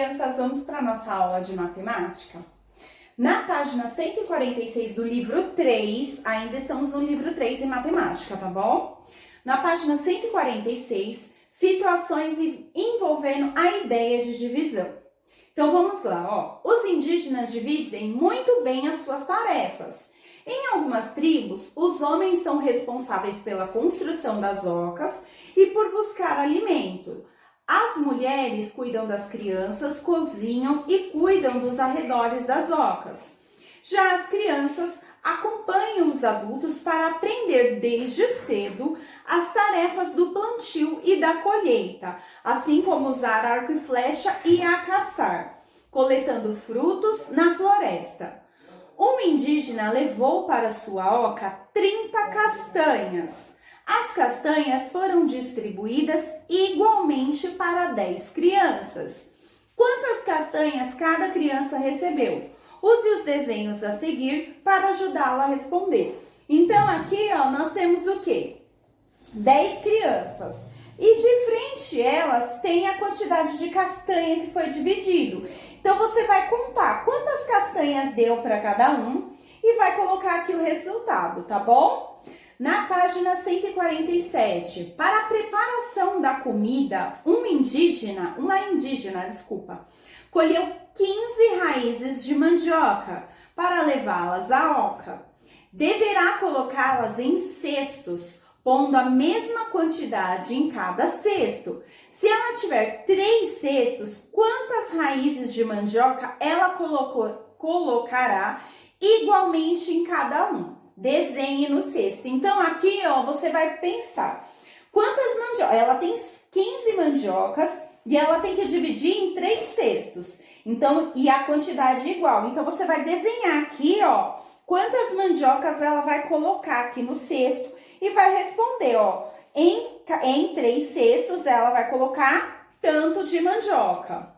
crianças, vamos para a nossa aula de matemática? Na página 146 do livro 3, ainda estamos no livro 3 em matemática, tá bom? Na página 146, situações envolvendo a ideia de divisão. Então vamos lá, ó. Os indígenas dividem muito bem as suas tarefas. Em algumas tribos, os homens são responsáveis pela construção das ocas e por buscar alimento. As mulheres cuidam das crianças, cozinham e cuidam dos arredores das ocas. Já as crianças acompanham os adultos para aprender desde cedo as tarefas do plantio e da colheita, assim como usar arco e flecha e a caçar, coletando frutos na floresta. Um indígena levou para sua oca 30 castanhas. As castanhas foram distribuídas igualmente para 10 crianças. Quantas castanhas cada criança recebeu? Use os desenhos a seguir para ajudá-la a responder. Então aqui, ó, nós temos o quê? 10 crianças. E de frente elas tem a quantidade de castanha que foi dividido. Então você vai contar quantas castanhas deu para cada um e vai colocar aqui o resultado, tá bom? Na página 147, para a preparação da comida, uma indígena, colheu 15 raízes de mandioca para levá-las à oca. Deverá colocá-las em cestos, pondo a mesma quantidade em cada cesto. Se ela tiver 3 cestos, quantas raízes de mandioca ela colocará igualmente em cada um? Desenhe no cesto. Então, aqui, ó, você vai pensar. Quantas mandiocas? Ela tem 15 mandiocas e ela tem que dividir em 3 cestos. Então, e a quantidade é igual. Então, você vai desenhar aqui, ó, quantas mandiocas ela vai colocar aqui no cesto e vai responder, ó, em 3 cestos ela vai colocar tanto de mandioca.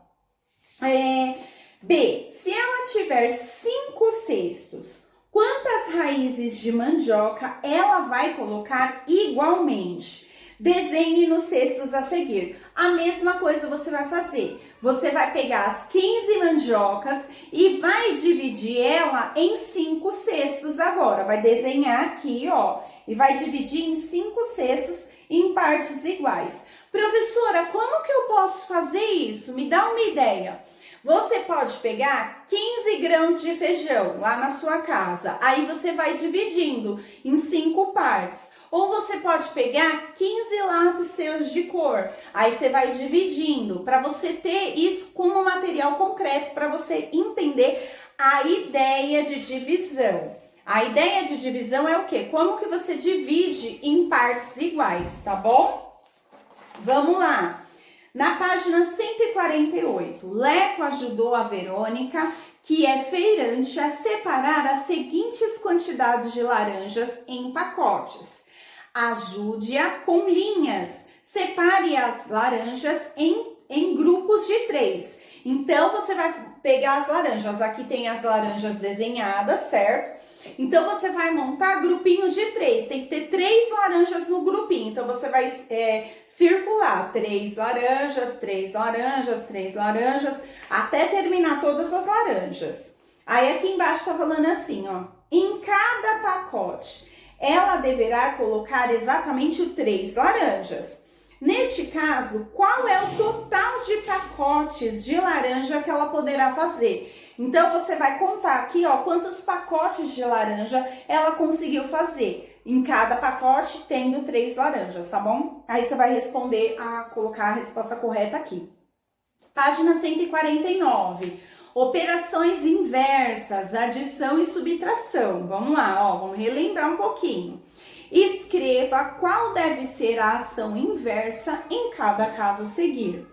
B, se ela tiver 5 cestos, quantas raízes de mandioca ela vai colocar igualmente? Desenhe nos cestos a seguir. A mesma coisa você vai fazer. Você vai pegar as 15 mandiocas e vai dividir ela em 5 cestos agora. Vai desenhar aqui, ó, e vai dividir em 5 cestos em partes iguais. Professora, como que eu posso fazer isso? Me dá uma ideia. Você pode pegar 15 grãos de feijão lá na sua casa. Aí você vai dividindo em 5 partes. Ou você pode pegar 15 lápis seus de cor. Aí você vai dividindo para você ter isso como material concreto para você entender a ideia de divisão. A ideia de divisão é o quê? Como que você divide em partes iguais, tá bom? Vamos lá. Na página 148, Leco ajudou a Verônica, que é feirante, a separar as seguintes quantidades de laranjas em pacotes. Ajude-a com linhas. Separe as laranjas em grupos de 3. Então, você vai pegar as laranjas. Aqui tem as laranjas desenhadas, certo? Então, você vai montar grupinho de 3. Tem que ter 3 laranjas no grupinho. Então, você vai circular 3 laranjas, 3 laranjas, 3 laranjas, até terminar todas as laranjas. Aí, aqui embaixo tá falando assim, ó. Em cada pacote, ela deverá colocar exatamente 3 laranjas. Neste caso, qual é o total de pacotes de laranja que ela poderá fazer? Então, você vai contar aqui, ó, quantos pacotes de laranja ela conseguiu fazer. Em cada pacote, tendo 3 laranjas, tá bom? Aí, você vai colocar a resposta correta aqui. Página 149. Operações inversas, adição e subtração. Vamos lá, ó, vamos relembrar um pouquinho. Escreva qual deve ser a ação inversa em cada caso a seguir.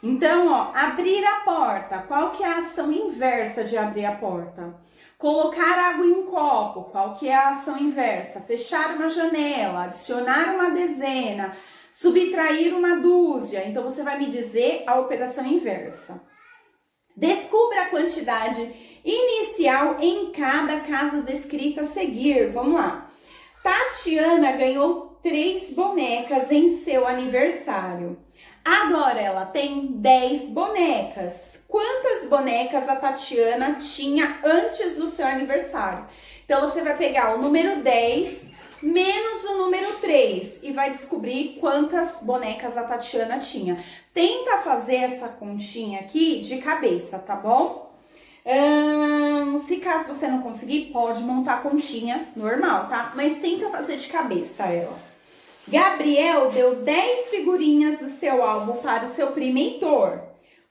Então, ó, abrir a porta. Qual que é a ação inversa de abrir a porta? Colocar água em um copo. Qual que é a ação inversa? Fechar uma janela, adicionar uma dezena, subtrair uma dúzia. Então, você vai me dizer a operação inversa. Descubra a quantidade inicial em cada caso descrito a seguir. Vamos lá. Tatiana ganhou 3 bonecas em seu aniversário. Agora ela tem 10 bonecas. Quantas bonecas a Tatiana tinha antes do seu aniversário? Então, você vai pegar o número 10 menos o número 3 e vai descobrir quantas bonecas a Tatiana tinha. Tenta fazer essa continha aqui de cabeça, tá bom? Se caso você não conseguir, pode montar a continha normal, tá? Mas tenta fazer de cabeça ela. Gabriel deu 10 figurinhas do seu álbum para o seu primo Heitor.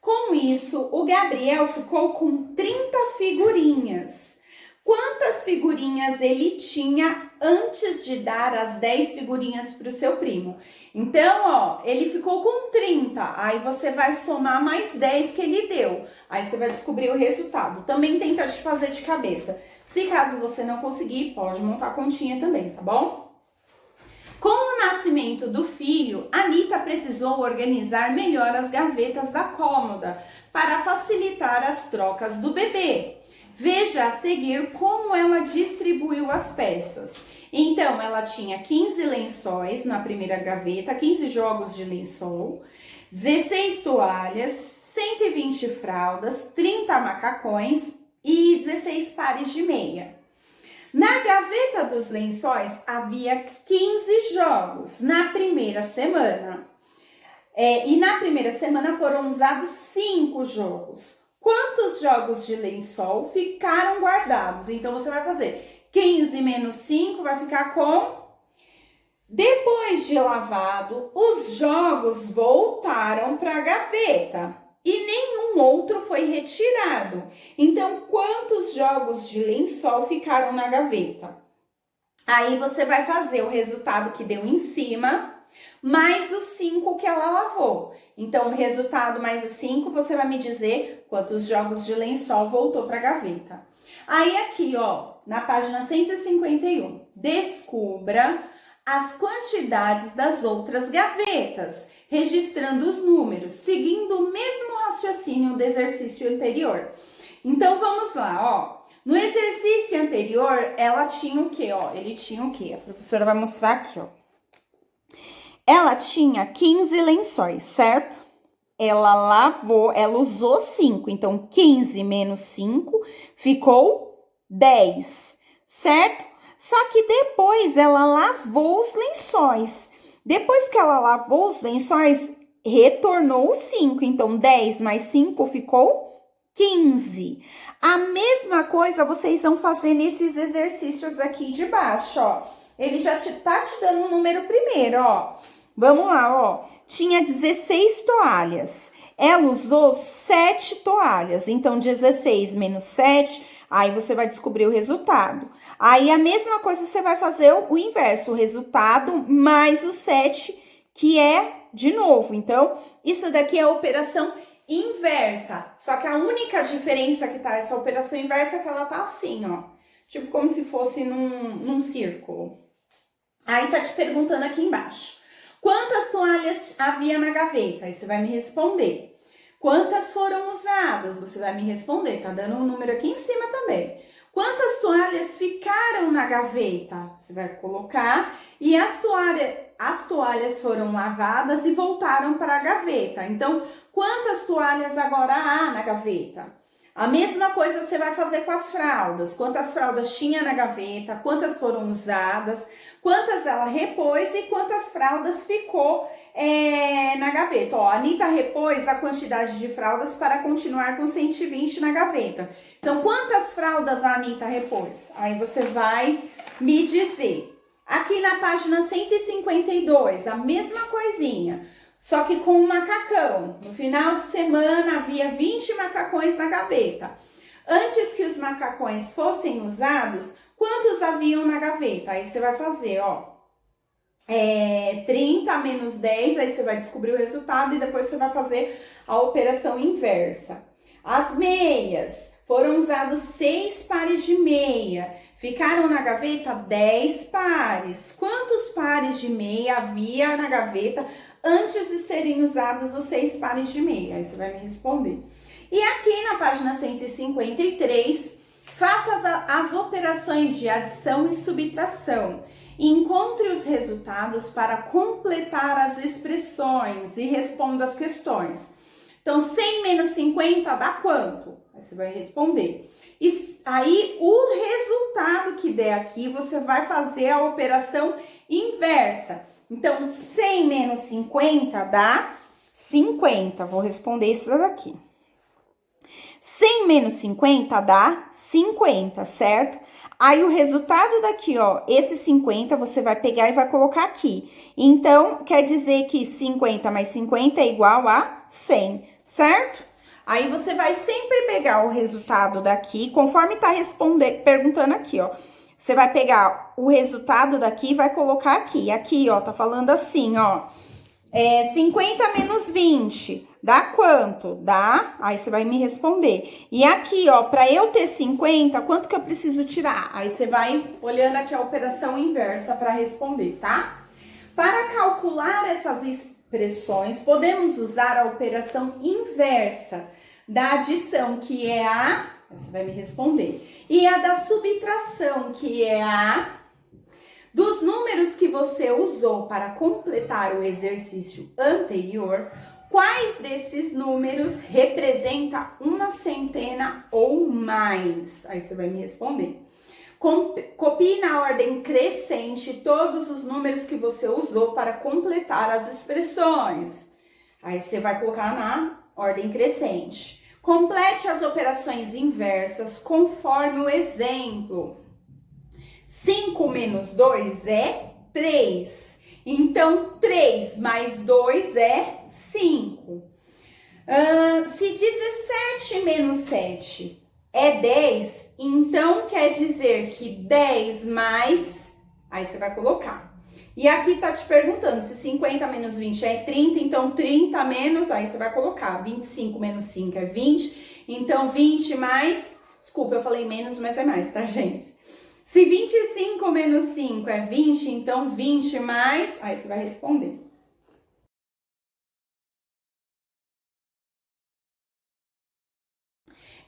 Com isso, o Gabriel ficou com 30 figurinhas. Quantas figurinhas ele tinha antes de dar as 10 figurinhas para o seu primo? Então, ó, ele ficou com 30. Aí você vai somar mais 10 que ele deu. Aí você vai descobrir o resultado. Também tenta te fazer de cabeça. Se caso você não conseguir, pode montar a continha também, tá bom? Com o nascimento do filho, Anitta precisou organizar melhor as gavetas da cômoda para facilitar as trocas do bebê. Veja a seguir como ela distribuiu as peças. Então, ela tinha 15 lençóis na primeira gaveta, 15 jogos de lençol, 16 toalhas, 120 fraldas, 30 macacões e 16 pares de meia. Na gaveta dos lençóis havia 15 jogos na primeira semana. E na primeira semana foram usados 5 jogos. Quantos jogos de lençol ficaram guardados? Então, você vai fazer 15 menos 5, vai ficar com... Depois de lavado, os jogos voltaram para a gaveta e nenhum outro foi retirado. Então, quantos jogos de lençol ficaram na gaveta? Aí, você vai fazer o resultado que deu em cima, mais os 5 que ela lavou. Então, o resultado mais os 5, você vai me dizer quantos jogos de lençol voltou para a gaveta. Aí, aqui, ó, na página 151, descubra as quantidades das outras gavetas, registrando os números, seguindo o mesmo raciocínio do exercício anterior. Então, vamos lá, ó. No exercício anterior, ela tinha o quê, ó? Ele tinha o quê? A professora vai mostrar aqui, ó. Ela tinha 15 lençóis, certo? Ela lavou, ela usou 5, então 15 menos 5 ficou 10, certo? Só que depois ela lavou os lençóis. Depois que ela lavou os lençóis, retornou os 5, então 10 mais 5 ficou 15. A mesma coisa vocês vão fazer nesses exercícios aqui de baixo, ó. Ele já tá te dando o número primeiro, ó. Vamos lá, ó. Tinha 16 toalhas. Ela usou 7 toalhas. Então, 16 menos 7, aí você vai descobrir o resultado. Aí, a mesma coisa, você vai fazer o inverso. O resultado mais o 7, que é de novo. Então, isso daqui é a operação inversa. Só que a única diferença que tá essa operação inversa é que ela tá assim, ó. Tipo, como se fosse num círculo. Aí, tá te perguntando aqui embaixo. Quantas toalhas havia na gaveta? Aí você vai me responder. Quantas foram usadas? Você vai me responder. Tá dando um número aqui em cima também. Quantas toalhas ficaram na gaveta? Você vai colocar. E as toalhas foram lavadas e voltaram para a gaveta. Então, quantas toalhas agora há na gaveta? A mesma coisa você vai fazer com as fraldas. Quantas fraldas tinha na gaveta, quantas foram usadas, quantas ela repôs e quantas fraldas ficou na gaveta. Ó, a Anitta repôs a quantidade de fraldas para continuar com 120 na gaveta. Então, quantas fraldas a Anitta repôs? Aí você vai me dizer. Aqui na página 152, a mesma coisinha. Só que com um macacão. No final de semana havia 20 macacões na gaveta. Antes que os macacões fossem usados, quantos haviam na gaveta? Aí você vai fazer, ó, 30 menos 10, aí você vai descobrir o resultado e depois você vai fazer a operação inversa. As meias, foram usados 6 pares de meia. Ficaram na gaveta 10 pares. Quantos pares de meia havia na gaveta antes de serem usados os 6 pares de meia? Aí você vai me responder. E aqui na página 153, faça as operações de adição e subtração. Encontre os resultados para completar as expressões e responda as questões. Então, 100 menos 50 dá quanto? Aí você vai responder. E aí, o resultado que der aqui, você vai fazer a operação inversa. Então, 100 menos 50 dá 50. Vou responder isso daqui. 100 menos 50 dá 50, certo? Aí, o resultado daqui, ó, esse 50 você vai pegar e vai colocar aqui. Então, quer dizer que 50 mais 50 é igual a 100, certo? Aí, você vai sempre pegar o resultado daqui, conforme tá perguntando aqui, ó. Você vai pegar o resultado daqui e vai colocar aqui. Aqui, ó, tá falando assim, ó. 50 menos 20, dá quanto? Dá? Aí você vai me responder. E aqui, ó, pra eu ter 50, quanto que eu preciso tirar? Aí você vai olhando aqui a operação inversa pra responder, tá? Para calcular essas expressões, podemos usar a operação inversa da adição, que é a... Você vai me responder. E a da subtração, que é a... Dos números que você usou para completar o exercício anterior, quais desses números representa uma centena ou mais? Aí você vai me responder. Copie na ordem crescente todos os números que você usou para completar as expressões. Aí você vai colocar na ordem crescente. Complete as operações inversas conforme o exemplo. 5 menos 2 é 3. Então, 3 mais 2 é 5. Se 17 menos 7 é 10, então quer dizer que 10 mais... Aí você vai colocar. E aqui tá te perguntando se 50 menos 20 é 30, então 30 menos... Aí você vai colocar. 25 menos 5 é 20, então 20 mais... Desculpa, eu falei menos, mas é mais, tá, gente? Se 25 menos 5 é 20, então 20 mais... Aí você vai responder.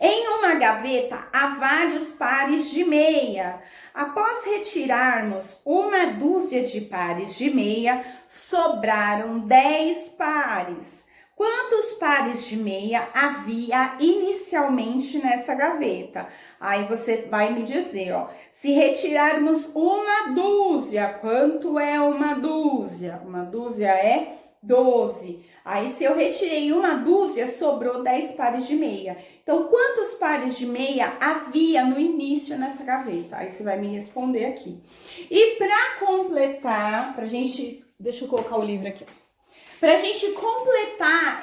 Em uma gaveta há vários pares de meia. Após retirarmos uma dúzia de pares de meia, sobraram 10 pares. Quantos pares de meia havia inicialmente nessa gaveta? Aí você vai me dizer, ó, se retirarmos uma dúzia, quanto é uma dúzia? Uma dúzia é 12. Aí, se eu retirei uma dúzia, sobrou 10 pares de meia. Então, quantos pares de meia havia no início nessa gaveta? Aí, você vai me responder aqui. E para completar, pra gente... Deixa eu colocar o livro aqui. Pra gente completar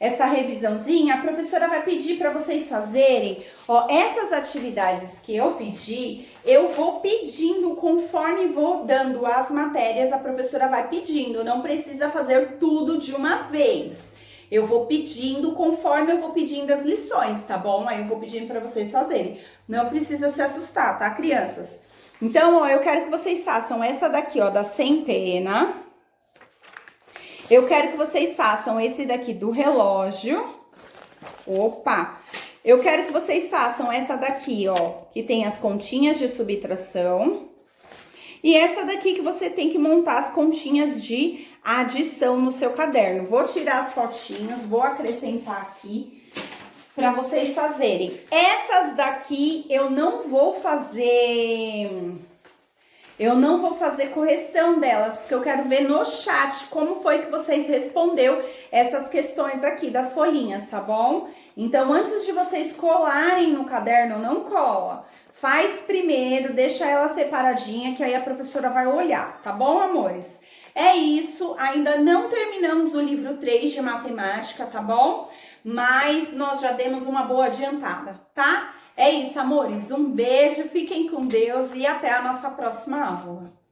essa revisãozinha, a professora vai pedir para vocês fazerem, ó, essas atividades que eu pedi, eu vou pedindo conforme vou dando as matérias, a professora vai pedindo, não precisa fazer tudo de uma vez. Eu vou pedindo conforme eu vou pedindo as lições, tá bom? Aí eu vou pedindo para vocês fazerem. Não precisa se assustar, tá, crianças? Então, ó, eu quero que vocês façam essa daqui, ó, da centena. Eu quero que vocês façam esse daqui do relógio. Opa! Eu quero que vocês façam essa daqui, ó, que tem as continhas de subtração. E essa daqui que você tem que montar as continhas de adição no seu caderno. Vou tirar as fotinhos, vou acrescentar aqui para vocês fazerem. Essas daqui eu não vou fazer... correção delas, porque eu quero ver no chat como foi que vocês respondeu essas questões aqui das folhinhas, tá bom? Então, antes de vocês colarem no caderno, não cola. Faz primeiro, deixa ela separadinha, que aí a professora vai olhar, tá bom, amores? É isso, ainda não terminamos o livro 3 de matemática, tá bom? Mas nós já demos uma boa adiantada, tá? É isso, amores. Um beijo, fiquem com Deus e até a nossa próxima aula.